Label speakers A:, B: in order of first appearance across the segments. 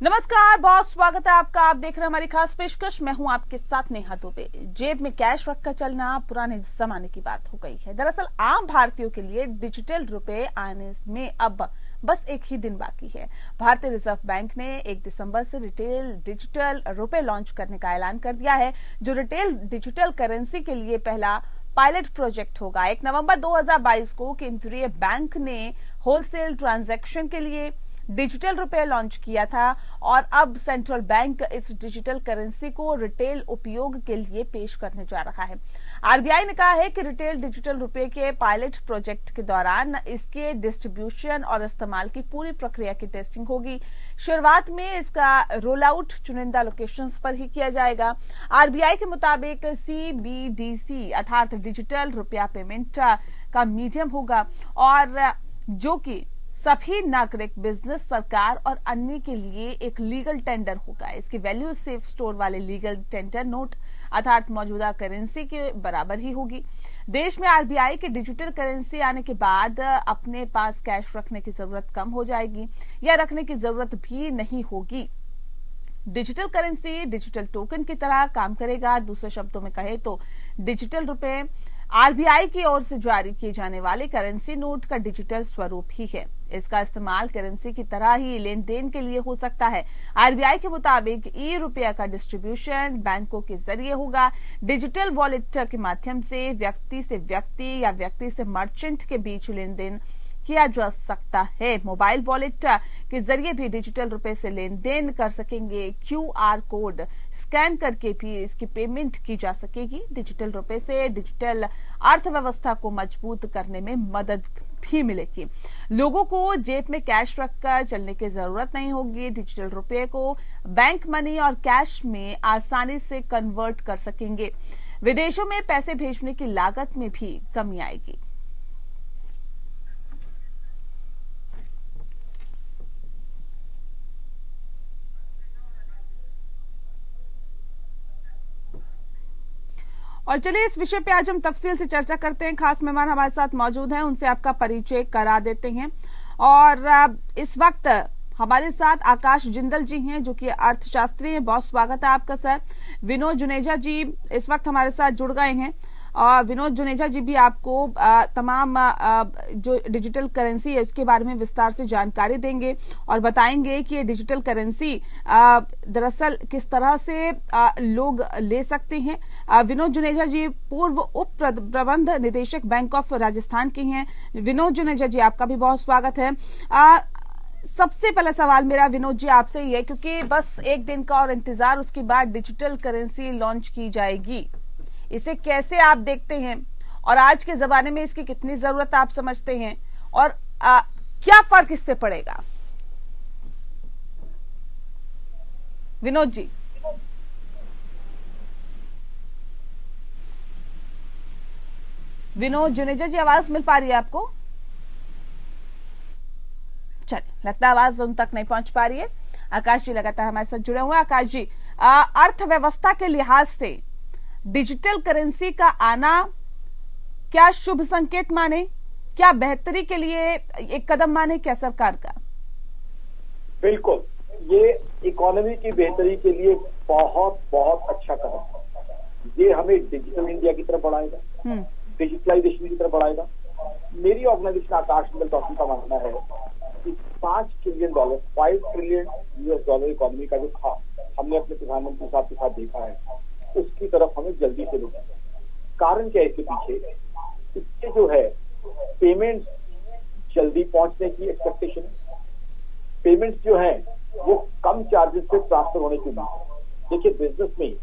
A: नमस्कार, बहुत स्वागत है आपका। आप देख रहे हैं हमारी खास पेशकश। मैं हूं आपके साथ नेहा दुबे। जेब में कैश रखकर चलना पुराने जमाने की बात हो गई है। दरअसल आम भारतीयों के लिए डिजिटल रुपए आने में अब बस एक ही दिन बाकी है। भारतीय रिजर्व बैंक ने 1 दिसंबर से रिटेल डिजिटल रुपए लॉन्च करने का ऐलान कर दिया है, जो रिटेल डिजिटल करेंसी के लिए पहला पायलट प्रोजेक्ट होगा। 1 नवंबर 2022 को केंद्रीय बैंक ने होलसेल ट्रांजैक्शन के लिए डिजिटल रुपए लॉन्च किया था और अब सेंट्रल बैंक इस डिजिटल करेंसी को रिटेल उपयोग के लिए पेश करने जा रहा है। आरबीआई ने कहा है कि रिटेल डिजिटल रुपए के पायलट प्रोजेक्ट के दौरान इसके डिस्ट्रीब्यूशन और इस्तेमाल की पूरी प्रक्रिया की टेस्टिंग होगी। शुरुआत में इसका रोल आउट चुनिंदा लोकेशंस पर ही किया जाएगा। आरबीआई के मुताबिक सीबीडीसी अर्थात डिजिटल रुपया पेमेंट का मीडियम होगा और जो कि सभी नागरिक, बिजनेस, सरकार और अन्य के लिए एक लीगल टेंडर होगा। इसकी वैल्यू सेफ स्टोर वाले लीगल टेंडर नोट अर्थात मौजूदा करेंसी के बराबर ही होगी। देश में आरबीआई के डिजिटल करेंसी आने के बाद अपने पास कैश रखने की जरूरत कम हो जाएगी या रखने की जरूरत भी नहीं होगी। डिजिटल करेंसी डिजिटल टोकन की तरह काम करेगा। दूसरे शब्दों में कहे तो डिजिटल रुपए आरबीआई की ओर से जारी किए जाने वाले करेंसी नोट का डिजिटल स्वरूप ही है। इसका इस्तेमाल करेंसी की तरह ही लेन देन के लिए हो सकता है। आरबीआई के मुताबिक ई रुपया का डिस्ट्रीब्यूशन बैंकों के जरिए होगा। डिजिटल वॉलेट के माध्यम से व्यक्ति या व्यक्ति से मर्चेंट के बीच लेन देन किया जा सकता है। मोबाइल वॉलेट के जरिए भी डिजिटल रुपए से लेन देन कर सकेंगे। क्यूआर कोड स्कैन करके भी इसकी पेमेंट की जा सकेगी। डिजिटल रुपए से डिजिटल अर्थव्यवस्था को मजबूत करने में मदद भी मिलेगी। लोगों को जेब में कैश रखकर चलने की जरूरत नहीं होगी। डिजिटल रुपए को बैंक मनी और कैश में आसानी से कन्वर्ट कर सकेंगे। विदेशों में पैसे भेजने की लागत में भी कमी आएगी। और चलिए इस विषय पे आज हम तफसील से चर्चा करते हैं। खास मेहमान हमारे साथ मौजूद हैं, उनसे आपका परिचय करा देते हैं। और इस वक्त हमारे साथ आकाश जिंदल जी हैं, जो कि अर्थशास्त्री हैं। बहुत स्वागत है आपका सर। विनोद जुनेजा जी इस वक्त हमारे साथ जुड़ गए हैं और विनोद जुनेजा जी भी आपको तमाम जो डिजिटल करेंसी है उसके बारे में विस्तार से जानकारी देंगे और बताएंगे कि ये डिजिटल करेंसी दरअसल किस तरह से लोग ले सकते हैं। विनोद जुनेजा जी पूर्व उप प्रबंध निदेशक बैंक ऑफ राजस्थान के हैं। विनोद जुनेजा जी आपका भी बहुत स्वागत है। सबसे पहला सवाल मेरा विनोद जी आपसे ही है, क्योंकि बस एक दिन का और इंतजार, उसके बाद डिजिटल करेंसी लॉन्च की जाएगी। इसे कैसे आप देखते हैं और आज के जमाने में इसकी कितनी जरूरत आप समझते हैं और क्या फर्क इससे पड़ेगा? विनोद जी। विनोद जुनेजा जी आवाज मिल पा रही है आपको? चलिए, लगता है आवाज उन तक नहीं पहुंच पा रही है। आकाश जी लगातार हमारे साथ जुड़े हुए हैं। आकाश जी, अर्थव्यवस्था के लिहाज से डिजिटल करेंसी का आना क्या शुभ संकेत माने, क्या बेहतरी के लिए एक कदम माने, क्या सरकार का?
B: बिल्कुल, ये इकोनॉमी की बेहतरी के लिए बहुत बहुत अच्छा कदम है। ये हमें डिजिटल इंडिया की तरफ बढ़ाएगा, डिजिटलाइजेशन की तरफ बढ़ाएगा। मेरी ऑर्गेनाइजेशन आकाश जिंदल डॉक्टर का मानना है कि $5 ट्रिलियन, $5 ट्रिलियन US इकोनॉमी का जो था, हमने अपने प्रधानमंत्री साहब के साथ देखा है, उसकी तरफ हमें जल्दी से बढ़ना है। कारण क्या है इसके पीछे? इसके जो है पेमेंट्स जल्दी पहुंचने की एक्सपेक्टेशन है। पेमेंट्स जो है वो कम चार्जेस से ट्रांसफर होने की उम्मीद है। देखिए, बिजनेस में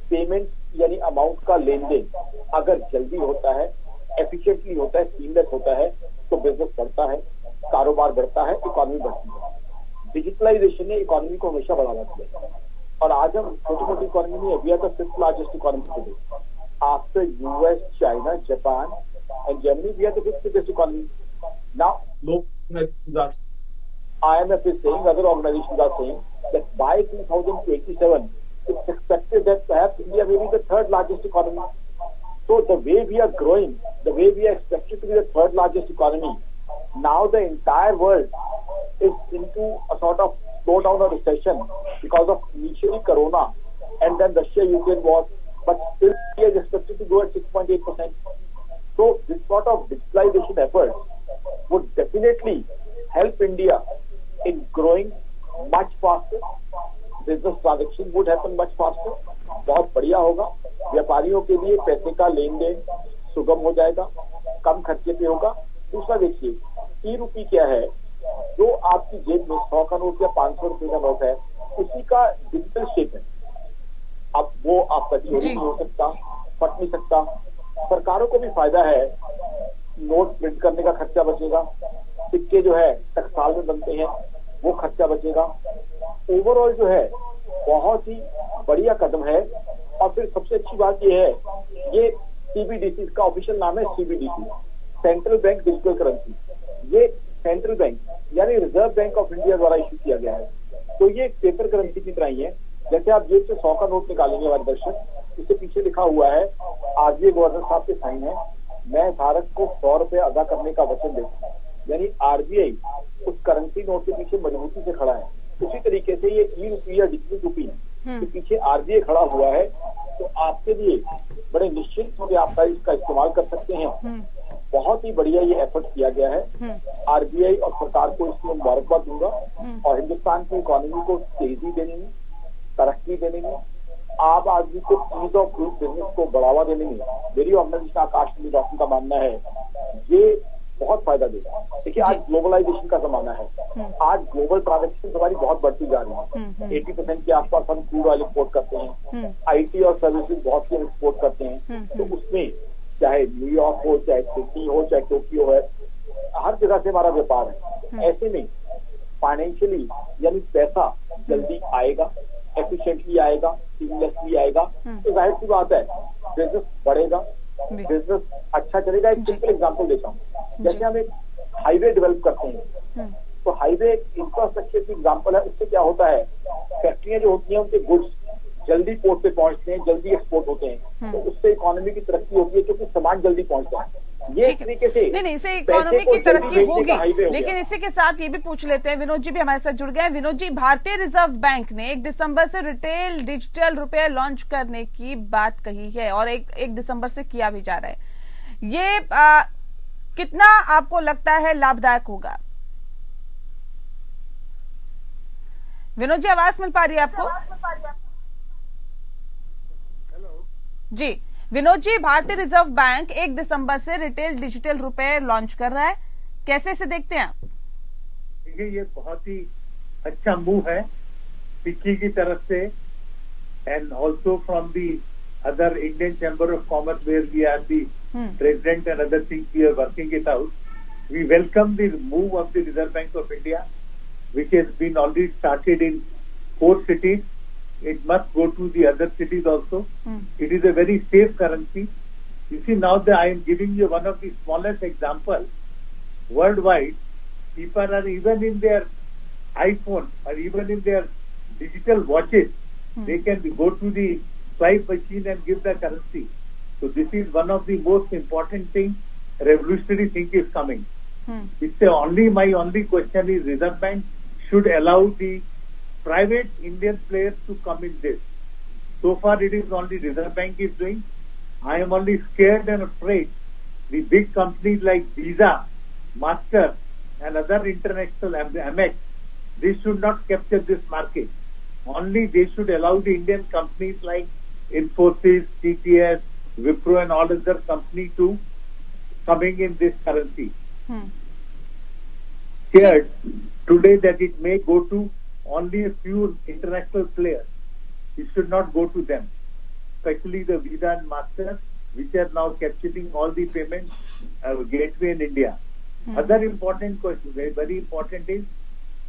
B: पेमेंट यानी अमाउंट का लेन देन अगर जल्दी होता है, एफिशिएंटली होता है, सीमलेस होता है, तो बिजनेस बढ़ता है, कारोबार बढ़ता है, इकोनॉमी बढ़ती है। डिजिटलाइजेशन ने इकोनॉमी को हमेशा बढ़ावा दिया है और आज हम छोटी मोटी इकोनॉमी नहीं है। We are the 5th largest economy today after US, China, Japan and Germany. We are the 5th biggest economy now. IMF is saying, other organizations are saying that by 2027 it's expected that perhaps India may be the 3rd largest economy. So the way we are growing, the way we are expected to be the 3rd largest economy, now the entire world is into a sort of slowdown or recession because of initially Corona and then Russia-Ukraine war, but still India is expected to grow at 6.8%. So this sort of digitalization efforts would definitely help India in growing much faster. Business transaction would happen much faster. बहुत बढ़िया होगा, व्यापारियों के लिए पैसे का लेन then सुगम हो जाएगा, कम खर्चे पे होगा। दूसरा देखिए, ई-रूपी क्या है, जो आपकी जेब में 100 का नोट या 500 रुपए का नोट है, उसी का डिजिटल शेप है। अब वो आपका चोरी नहीं हो सकता, फट नहीं सकता। सरकारों को भी फायदा है, नोट प्रिंट करने का खर्चा बचेगा, सिक्के जो है टकसाल में बनते हैं, वो खर्चा बचेगा। ओवरऑल जो है बहुत ही बढ़िया कदम है। और फिर सबसे अच्छी बात ये है, ये सीबीडीसी, इसका ऑफिशियल नाम है CBDC, central bank digital currency. ये सेंट्रल बैंक यानी रिजर्व बैंक ऑफ इंडिया द्वारा इश्यू किया गया है। तो ये पेपर करेंसी की तरह ही है। जैसे आप जेब से 100 का नोट निकालेंगे हमारे दर्शक, इसके पीछे लिखा हुआ है, आरबीआई गवर्नर साहब के साइन है, मैं धारक को 100 रुपए अदा करने का वचन देता हूँ। यानी आरबीआई उस करेंसी नोट के पीछे मजबूती से खड़ा है। उसी तरीके से ये ई-रुपया डिजिटल रुपी के पीछे आरबीआई खड़ा हुआ है। तो आपके लिए बड़े निश्चित होकर आप इसका इस्तेमाल कर सकते हैं। बहुत ही बढ़िया ये एफर्ट किया गया है। आरबीआई और सरकार को इसमें मुबारकबाद दूंगा और हिंदुस्तान की इकोनॉमी को तेजी देने में, तरक्की देने में, आम आदमी को ईज ऑफ डूइंग बिजनेस को बढ़ावा देने में मेरी ऑर्गेनाइजेशन आकाश डॉक्टर का मानना है ये बहुत फायदा देगा। देखिए, आज ग्लोबलाइजेशन का जमाना है, आज ग्लोबल ट्रांजेक्शन हमारी बहुत बढ़ती जा रही है। 80% के आसपास हम क्रूड ऑयल एक्सपोर्ट करते हैं, आईटी और सर्विसेज बहुत सी एक्सपोर्ट करते हैं। तो उसमें चाहे न्यूयॉर्क हो, चाहे सिडनी हो, चाहे टोक्यो है, हर जगह से हमारा व्यापार है। ऐसे में फाइनेंशियली यानी पैसा जल्दी आएगा, एफिशिएंटली आएगा, सीमलेसली आएगा। तो जाहिर सी बात है बिजनेस बढ़ेगा, बिजनेस अच्छा चलेगा। एक सिंपल एग्जांपल देता हूँ, जैसे हम एक हाईवे डेवलप करते हैं, तो हाईवे इंफ्रास्ट्रक्चर की एग्जांपल है। उससे क्या होता है, फैक्ट्रियां जो होती हैं उनके गुड्स जल्दी पोर्ट पे पहुंचते हैं, जल्दी एक्सपोर्ट होते हैं, तो उससे इकोनॉमी की तरक्की होती है क्योंकि सामान जल्दी पहुंचता है। ये तरीके से
A: नहीं, इससे इकोनॉमी की तरक्की होगी। लेकिन इसी के साथ ये भी पूछ लेते हैं, विनोद जी भी हमारे साथ जुड़ गए हैं। विनोद जी, भारतीय रिजर्व बैंक ने 1 दिसंबर से रिटेल डिजिटल रुपए लॉन्च करने की बात कही है और 1 दिसंबर से किया भी जा रहा है। ये कितना आपको लगता है लाभदायक होगा? विनोद जी, आवाज मिल पा रही है आपको? जी विनोद जी, भारतीय रिजर्व बैंक 1 दिसंबर से रिटेल डिजिटल रुपए लॉन्च कर रहा है, कैसे इसे देखते हैं आप?
C: देखिए, ये बहुत ही अच्छा मूव है फिक्की की तरफ से and also from the other Indian chamber of commerce where we are the president and other things we are working it out. We welcome the move of the Reserve Bank of India, which has been already started in 4 cities. It must go to the other cities also. It is a very safe currency. You see, now that I am giving you one of the smallest example. Worldwide, people are even in their iPhone or even in their digital watches, they can go to the swipe machine and give the currency. So this is one of the most important thing, revolutionary thing is coming. It's my only question is Reserve Bank should allow the private Indian players to come in this. So far it is only Reserve Bank is doing. I am only scared and afraid the big companies like Visa, Master and other international Amex, they should not capture this market. Only they should allow the Indian companies like Infosys, TTS, Wipro and all other companies to coming in this currency. Scared today that it may go to only a few international players. It should not go to them, especially the Visa and Master, which are now capturing all the payment gateway in India. Other important question, very important is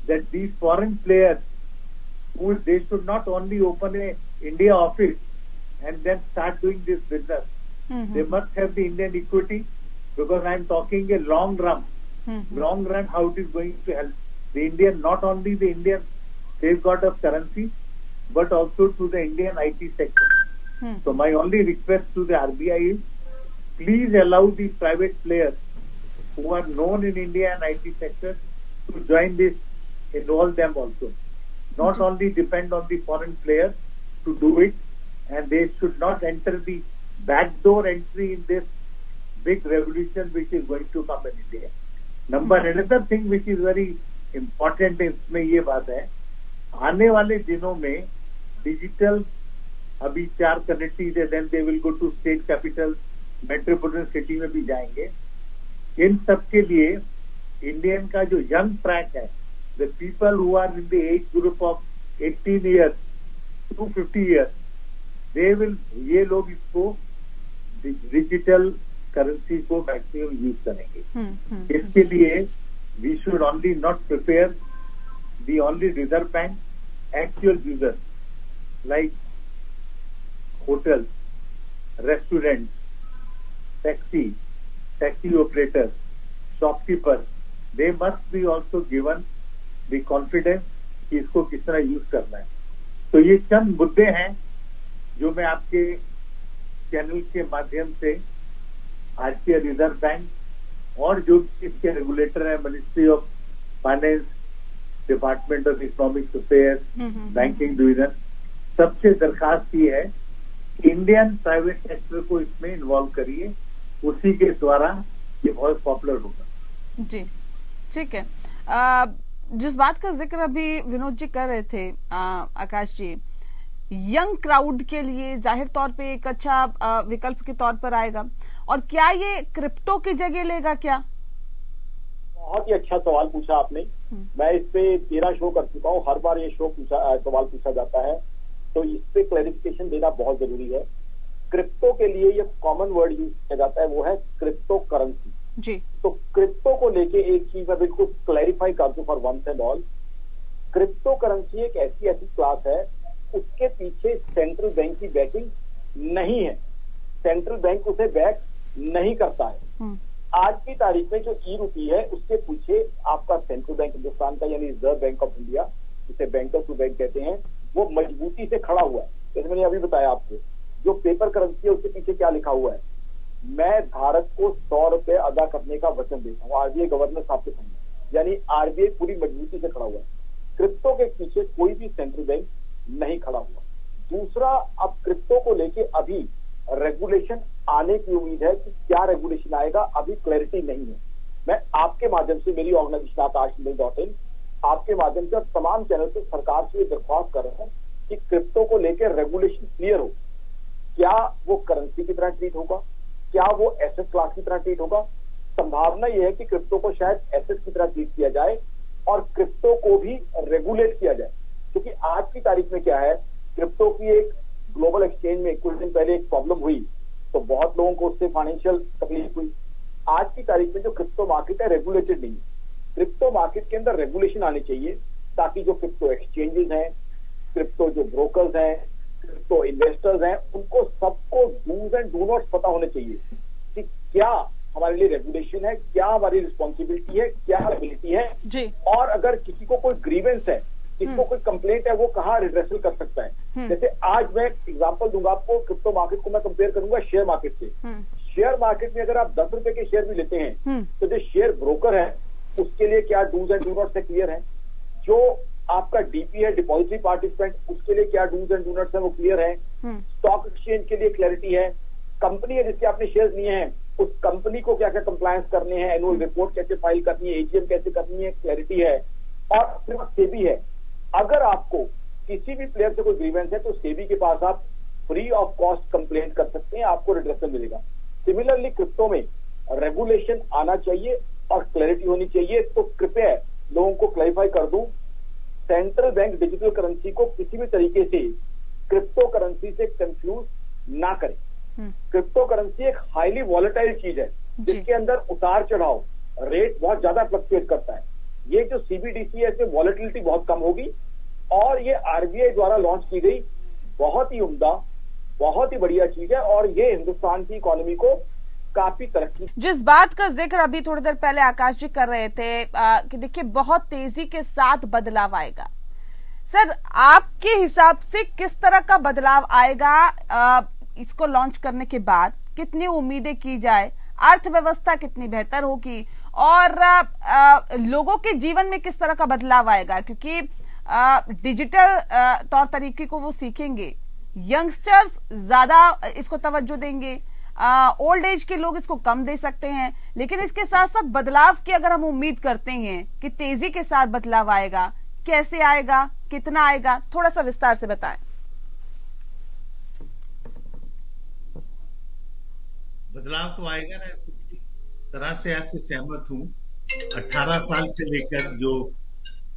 C: that these foreign players, they should not only open a India office and then start doing this business. They must have the Indian equity, because I am talking a long run. Long run, how it is going to help the Indian, not only the Indian safeguard of currency, but also to the Indian IT sector. So my only request to the RBI is, please allow the private players who are known in India and IT sector to join this, involve them also. not only depend on the foreign players to do it, and they should not enter the backdoor entry in this big revolution which is going to come in India. Another thing which is very important इसमें ये बात है, आने वाले दिनों में digital अभी 4 connectivities है, then they will go to state capital, metropolitan city में भी जाएंगे. इन सब के लिए इंडियन का जो यंग ट्रैक है, the people who are in the age group of 18 years to 50 years, they will, ये लोग इसको डिजिटल करेंसी को मैक्सिमम यूज करेंगे. इसके लिए we should only not prepare the only reserve bank, actual user like hotel, restaurant, taxi operators, shopkeepers, they must be also given the confidence कि इसको किस तरह यूज करना है. तो ये चंद मुद्दे हैं जो मैं आपके चैनल के माध्यम से भारतीय रिजर्व बैंक और जो इसके रेगुलेटर है, ministry of finance, department of economic affairs, banking division, सबसे दरखास्त की है कि इंडियन प्राइवेट सेक्टर को इसमें इन्वॉल्व करिए, उसी के द्वारा ये बहुत पॉपुलर होगा.
A: जी ठीक है. जिस बात का जिक्र अभी विनोद जी कर रहे थे आकाश जी, यंग क्राउड के लिए जाहिर तौर पे एक अच्छा विकल्प के तौर पर आएगा, और क्या ये क्रिप्टो की जगह लेगा क्या?
B: बहुत ही अच्छा सवाल पूछा आपने. मैं इस पे 13 शो कर चुका हूँ, हर बार ये सवाल पूछा जाता है, तो इस पे क्लैरिफिकेशन देना बहुत जरूरी है. क्रिप्टो के लिए ये कॉमन वर्ड यूज किया जाता है, वो है क्रिप्टो करेंसी.
A: जी. तो
B: क्रिप्टो को लेके एक चीज मैं बिल्कुल क्लैरिफाई कर दूं for once and all. Crypto currency एक ऐसी क्लास है, उसके पीछे सेंट्रल बैंक की बैकिंग नहीं है, सेंट्रल बैंक उसे बैक नहीं करता है. आज की तारीख में जो ई-रूपी है, उसके पीछे आपका सेंट्रल बैंक हिंदुस्तान का यानी रिजर्व बैंक ऑफ इंडिया, जिसे बैंकर्स टू बैंक कहते हैं, वो मजबूती से खड़ा हुआ है. जैसे मैंने अभी बताया आपको, जो पेपर करेंसी है उसके पीछे क्या लिखा हुआ है, मैं भारत को 100 रुपए अदा करने का वचन देता हूँ आरबीआई गवर्नर साहब के सामने, यानी आरबीआई पूरी मजबूती से खड़ा हुआ है. क्रिप्टो के पीछे कोई भी सेंट्रल बैंक नहीं खड़ा हुआ. दूसरा, अब क्रिप्टो को लेके अभी रेगुलेशन आने की उम्मीद है कि क्या रेगुलेशन आएगा, अभी क्लैरिटी नहीं है. मैं आपके माध्यम से, मेरी ऑर्गेनाइजेशन आकाश.in, आपके माध्यम से तमाम चैनल से सरकार से दरख्वास्त कर रहे हैं कि क्रिप्टो को लेकर रेगुलेशन क्लियर हो. क्या वो करेंसी की तरह ट्रीट होगा, क्या वो एसेट क्लास की तरह ट्रीट होगा? संभावना यह है कि क्रिप्टो को शायद एसेट की तरह ट्रीट किया जाए और क्रिप्टो को भी रेगुलेट किया जाए. क्योंकि आज की तारीख में क्या है, क्रिप्टो की एक ग्लोबल एक्सचेंज में कुछ दिन पहले एक प्रॉब्लम हुई, तो बहुत लोगों को उससे फाइनेंशियल तकलीफ हुई. आज की तारीख में जो क्रिप्टो मार्केट है रेगुलेटेड नहीं है. क्रिप्टो मार्केट के अंदर रेगुलेशन आनी चाहिए, ताकि जो क्रिप्टो एक्सचेंजेस हैं, क्रिप्टो जो ब्रोकर्स हैं, क्रिप्टो इन्वेस्टर्स हैं, उनको सबको डूज एंड डू नॉट पता होने चाहिए कि क्या हमारे लिए रेगुलेशन है, क्या हमारी रिस्पॉन्सिबिलिटी है, क्या एबिलिटी है
A: जी.
B: और अगर किसी को कोई ग्रीवेंस है, किसको कोई कंप्लेंट है, वो कहाँ रिड्रेसल कर सकता है. जैसे आज मैं एग्जांपल दूंगा आपको, क्रिप्टो मार्केट को मैं कंपेयर करूंगा शेयर मार्केट से. शेयर मार्केट में अगर आप 10 रुपए के शेयर भी लेते हैं, तो जो शेयर ब्रोकर है उसके लिए क्या डूज एंड डू नॉट से क्लियर है. जो आपका डीपी है, डिपॉजिटरी पार्टिसिपेंट, उसके लिए क्या डूज एंड डू नॉट्स है वो क्लियर है. स्टॉक एक्सचेंज के लिए क्लैरिटी है. कंपनी है जिसके आपने शेयर्स लिए हैं, उस कंपनी को क्या क्या कंप्लायंस करने हैं, एनुअल रिपोर्ट कैसे फाइल करनी है, एजीएम कैसे करनी है, क्लैरिटी है. और फिर सेबी है. अगर आपको किसी भी प्लेयर से कोई ग्रीवेंस है, तो सेबी के पास आप फ्री ऑफ कॉस्ट कंप्लेंट कर सकते हैं, आपको रिड्रेसल मिलेगा. सिमिलरली क्रिप्टो में रेगुलेशन आना चाहिए और क्लैरिटी होनी चाहिए. तो कृपया लोगों को क्लैरिफाई कर दूं, सेंट्रल बैंक डिजिटल करेंसी को किसी भी तरीके से क्रिप्टो करेंसी से कंफ्यूज ना करें. क्रिप्टो करेंसी एक हाईली वॉलेटाइल चीज है, जिसके अंदर उतार चढ़ाव, रेट बहुत ज्यादा फ्लक्चुएट करता है. ये जो सीबीडीसी है, इसमें वॉलेटिलिटी बहुत कम होगी. और ये आरबीआई द्वारा लॉन्च की गई बहुत ही उम्दा, बहुत ही बढ़िया चीज है, और ये हिंदुस्तान की इकोनॉमी को काफी तरक्की.
A: जिस बात का जिक्र अभी थोड़ी देर पहले आकाश जी कर रहे थे कि देखिए बहुत तेजी के साथ बदलाव आएगा, सर आपके हिसाब से किस तरह का बदलाव आएगा इसको लॉन्च करने के बाद? कितनी उम्मीदें की जाए, अर्थव्यवस्था कितनी बेहतर होगी और लोगों के जीवन में किस तरह का बदलाव आएगा? क्योंकि डिजिटल तौर तरीके को वो सीखेंगे, यंगस्टर्स ज्यादा इसको तवज्जो देंगे, ओल्ड एज के लोग इसको कम दे सकते हैं, लेकिन इसके साथ साथ बदलाव की अगर हम उम्मीद करते हैं कि तेजी के साथ बदलाव आएगा, कैसे आएगा, कितना आएगा, थोड़ा सा विस्तार से बताएं।
D: बदलाव तो आएगा ना, तरह से आपसे सहमत हूँ। 18 साल से लेकर जो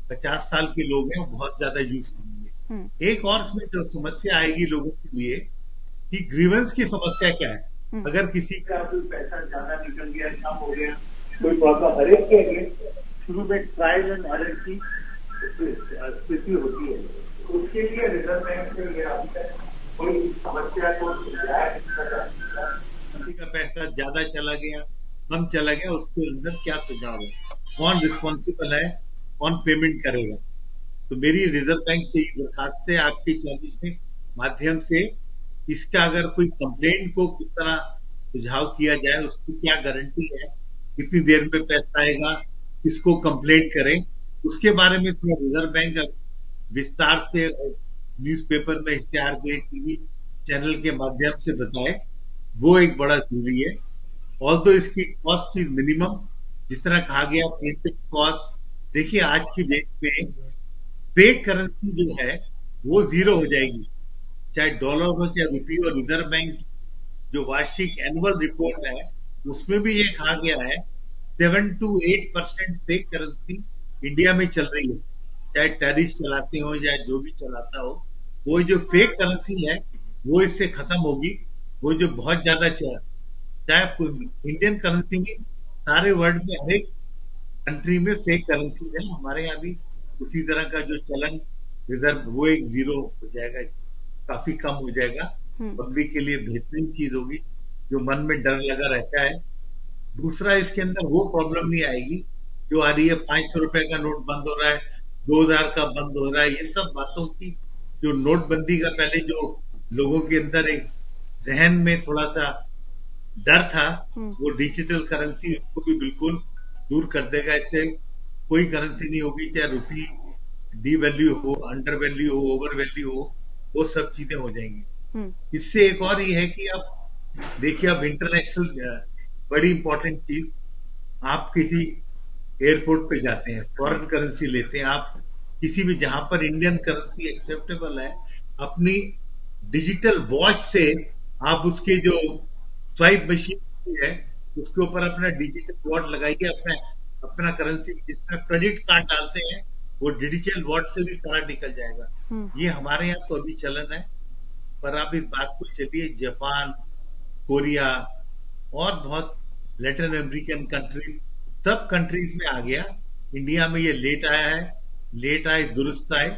D: 50 साल के लोग हैं वो बहुत ज्यादा यूज करेंगे। एक और इसमें जो समस्या आएगी लोगों के लिए कि ग्रीवेंस की समस्या क्या है। अगर किसी का कोई पैसा ज्यादा निकल गया, कम हो गया, कोई प्रॉब्लम, हर एक के अगेंस्ट शुरू में ट्रायल एंड एरर की स्थिति होती है, उसके लिए रिजर्व बैंक से ये अभी तक कोई समस्या को किसी का पैसा ज्यादा चला गया, कम चला गया, उसके अंदर क्या सुझाव है, कौन रिस्पॉन्सिबल है, कौन पेमेंट करेगा। तो मेरी रिजर्व बैंक से दरखास्त है आपके चैनल के माध्यम से, इसका अगर कोई कंप्लेंट को किस तरह सुझाव किया जाए, उसकी क्या गारंटी है, कितनी देर में पैसा आएगा, किसको कंप्लेंट करें, उसके बारे में थोड़ा रिजर्व बैंक विस्तार से न्यूज़पेपर में इश्तिहार दे, टीवी चैनल के माध्यम से बताए, वो एक बड़ा जरूरी है। ऑल्दो इसकी कॉस्ट इज मिनिमम, जिस तरह कहा गया प्रिंटेड कॉस्ट। देखिए आज की डेट में फेक करेंसी जो है वो 0 हो जाएगी, चाहे डॉलर हो चाहे रुपये। और रिजर्व बैंक जो वार्षिक एनुअल रिपोर्ट है उसमें भी ये कहा गया है 7 to 8% फेक करेंसी इंडिया में चल रही है, चाहे टेररिस्ट चलाते हो या जो भी चलाता हो। वो जो फेक करेंसी है वो इससे खत्म होगी। वो जो बहुत ज्यादा चाहे इंडियन करेंसी में सारे वर्ल्ड में हर एक कंट्री में फेक करेंसी है, हमारे यहाँ भी उसी तरह का जो चलन रिजर्व वो एक 0 हो जाएगा, काफी कम हो जाएगा। पब्लिक के लिए बेहतरीन चीज होगी, जो मन में डर लगा रहता है। दूसरा, इसके अंदर वो प्रॉब्लम नहीं आएगी जो आ रही है 500 रुपए का नोट बंद हो रहा है, 2000 का बंद हो रहा है। ये सब बातों की जो नोटबंदी का पहले जो लोगों के अंदर एक जहन में थोड़ा सा डर था, वो डिजिटल करेंसी उसको भी बिल्कुल दूर कर देगा। इससे कोई करेंसी नहीं होगी, चाहे रुपी डी वैल्यू हो, अंडर वैल्यू हो, ओवर वैल्यू हो, वो सब चीजें हो जाएंगी। इससे एक और ये है कि अब देखिए, अब इंटरनेशनल बड़ी इंपॉर्टेंट चीज, आप किसी एयरपोर्ट पे जाते हैं, फॉरेन करेंसी लेते हैं, आप किसी भी जहां पर इंडियन करेंसी एक्सेप्टेबल है, अपनी डिजिटल वॉच से आप उसके जो स्वाइप मशीन है उसके ऊपर अपना डिजिटल वॉच लगाइए, अपना करेंसी जिसमें क्रेडिट कार्ड डालते हैं वो डिजिटल वॉच से भी सारा निकल जाएगा। ये हमारे यहाँ तो अभी चलन है, पर आप इस बात को चलिए जापान, कोरिया और बहुत लैटिन अमेरिकन कंट्री, सब कंट्रीज में आ गया। इंडिया में ये लेट आया है, लेट आए दुरुस्त आए,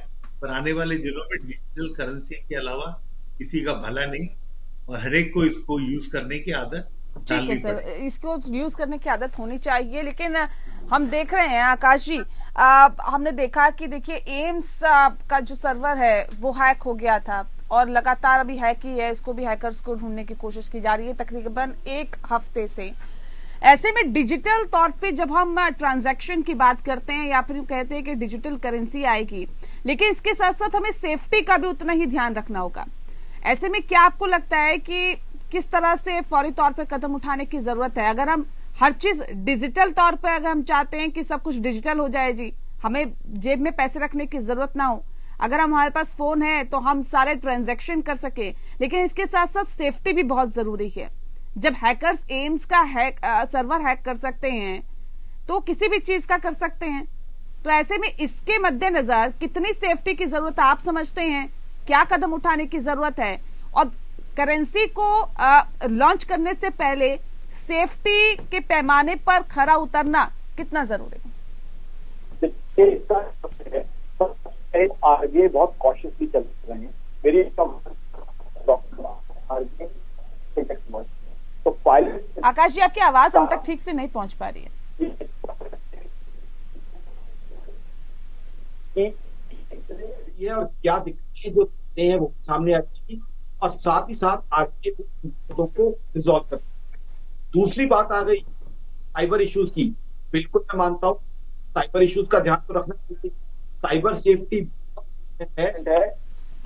D: पर आने वाले दिनों में डिजिटल करेंसी के अलावा किसी का भला नहीं, और हर एक को इसको यूज करने की आदत।
A: ठीक है सर, इसको यूज करने की आदत होनी चाहिए। लेकिन हम देख रहे हैं आकाश जी, हमने देखा कि देखिए एम्स का जो सर्वर है वो हैक हो गया था और लगातार अभी हैक ही है, इसको भी हैकर्स को ढूंढने की कोशिश की जा रही है तकरीबन 1 हफ्ते से। ऐसे में डिजिटल तौर पे जब हम ट्रांजैक्शन की बात करते हैं या फिर कहते हैं कि डिजिटल करेंसी आएगी, लेकिन इसके साथ साथ हमें सेफ्टी का भी उतना ही ध्यान रखना होगा। ऐसे में क्या आपको लगता है कि किस तरह से फौरी तौर पे कदम उठाने की जरूरत है? अगर हम हर चीज डिजिटल तौर पे अगर हम चाहते हैं कि सब कुछ डिजिटल हो जाए जी, हमें जेब में पैसे रखने की जरूरत ना हो, अगर हमारे पास फोन है तो हम सारे ट्रांजैक्शन कर सके, लेकिन इसके साथ साथ सेफ्टी भी बहुत जरूरी है। जब हैकर्स एम्स का सर्वर हैक कर सकते हैं तो किसी भी चीज का कर सकते हैं, तो ऐसे में इसके मद्देनजर कितनी सेफ्टी की जरूरत आप समझते हैं? क्या कदम उठाने की जरूरत है? और करेंसी को लॉन्च करने से पहले सेफ्टी के पैमाने पर खरा उतरना कितना जरूरी है?
B: आगे बहुत कॉशियसली चल रहे हैं। मेरी तो पायलट
A: आकाश जी, आपकी आवाज हम तक ठीक से नहीं पहुंच पा रही है।
E: ये और क्या दिक्कतें जो हैं वो सामने आती, और साथ ही साथ आगे मुद्दों को रिजॉल्व करते हैं। दूसरी बात आ गई साइबर इश्यूज की। बिल्कुल मैं मानता हूँ साइबर इश्यूज का ध्यान तो रखना चाहिए। साइबर सेफ्टी
B: है।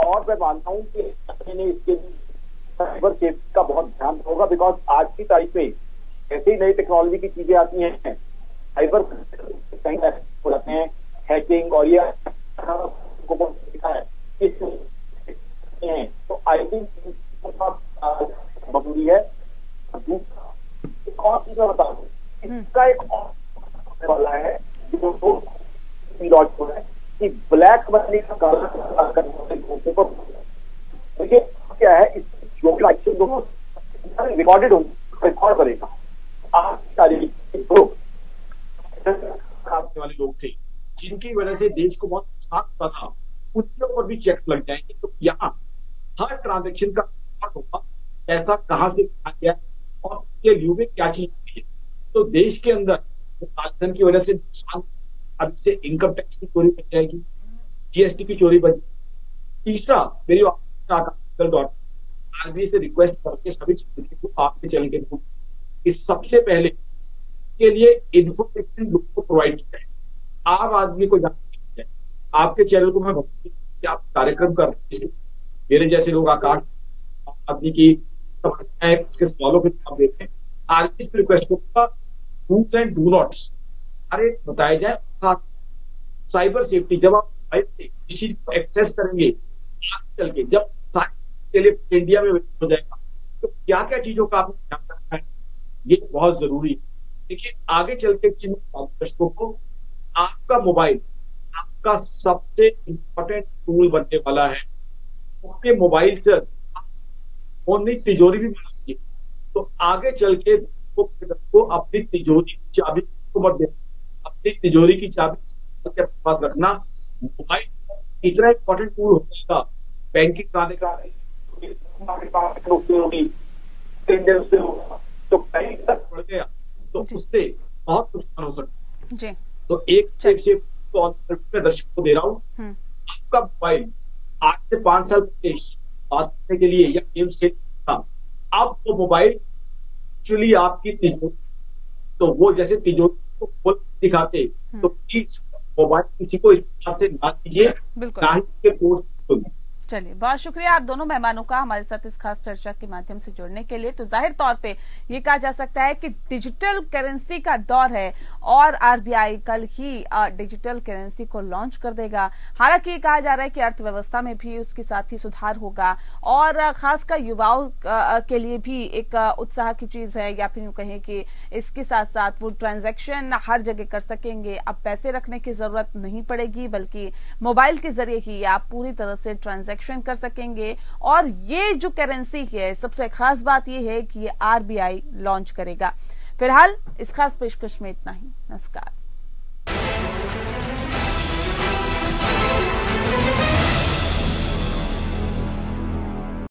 B: और मैं मानता हूँ कि इसके साइबर सेफ्टी का बहुत ध्यान होगा, बिकॉज आज की तारीख में ऐसे ही नई टेक्नोलॉजी की चीजें आती हैं, साइबर हो जाते हैं, हैकिंग और ये है, तो आई थिंक जरूरी है। एक और चीज मैं बताऊँ, इसका एक वाला है जो लॉन्च हो रहा है कि ब्लैक मनी का काला देखिए क्या है, इस एक्शन दोनों रिकॉर्डेड होंगे, रिकॉर्ड करेगा। आज तारीख
E: वाले लोग थे जिनकी वजह से देश को बहुत नुकसान होता था, उनके ऊपर भी चेक लग जाएंगे। तो यहाँ हर ट्रांजेक्शन का होगा, पैसा कहाँ से आ गया और उसके लिए में क्या चीज है। तो देश के अंदर कालेधन की वजह से नुकसान, अब से इनकम टैक्स की चोरी बच जाएगी, जीएसटी की चोरी बच जाएगी। तीसरा, मेरी आरबीआई से रिक्वेस्ट करके सभी चीजों को आपके चैनल के थ्रू इस सबसे पहले के लिए इन्फॉर्मेशन लोगों को प्रोवाइड किया है, आम आदमी को जानकारी है। आपके चैनल को मैं कि आप कार्यक्रम कर रहे हैं, मेरे जैसे लोग आकाश आदमी की समस्याएं, उसके सवालों के जवाब देते हैं। आरबीआई से रिक्वेस्ट करूंगा, डूज एंड डू नॉट्स अरे बताए जाए। साथ साइबर सेफ्टी, जब आप इस चीज को एक्सेस करेंगे आगे चल के, जब के लिए इंडिया में हो जाएगा, तो क्या क्या चीजों का आपको ध्यान रखना है, ये बहुत जरूरी है। देखिए आगे चल के दर्शकों को आपका मोबाइल आपका सबसे इंपॉर्टेंट टूल बनने वाला है। आपके मोबाइल से फोन तिजोरी भी बना लीजिए, तो आगे चल के को अपनी तिजोरी की चाबी को मत देना, अपनी तिजोरी की चाबी के पास रखना। मोबाइल इतना इंपॉर्टेंट टूल हो जाएगा बैंकिंग कराने का, तो कहीं तक बढ़ गया तो उससे बहुत नुकसान हो सकता है। तो एक से दर्शकों को दे रहा हूँ, आपका मोबाइल आज से 5 साल पहले बात करने के लिए या गेम से था, अब वो मोबाइल एक्चुअली आपकी तिजोरी, तो वो जैसे तिजोरी को खोल दिखाते, तो प्लीज मोबाइल किसी को इस तरह से ना दीजिए, ना ही के कोर्स।
A: चलिए, बहुत शुक्रिया आप दोनों मेहमानों का हमारे साथ इस खास चर्चा के माध्यम से जुड़ने के लिए। तो जाहिर तौर पे ये कहा जा सकता है कि डिजिटल करेंसी का दौर है और आरबीआई कल ही डिजिटल करेंसी को लॉन्च कर देगा। हालांकि ये कहा जा रहा है कि अर्थव्यवस्था में भी उसके साथ ही सुधार होगा और खासकर युवाओं के लिए भी एक उत्साह की चीज है, या फिर यूं कहें कि इसके साथ साथ वो ट्रांजैक्शन हर जगह कर सकेंगे। अब पैसे रखने की जरूरत नहीं पड़ेगी, बल्कि मोबाइल के जरिए ही आप पूरी तरह से ट्रांजैक्शन कर सकेंगे। और ये जो करेंसी है, सबसे खास बात ये है कि ये आरबीआई लॉन्च करेगा। फिलहाल इस खास पेशकश में इतना ही। नमस्कार।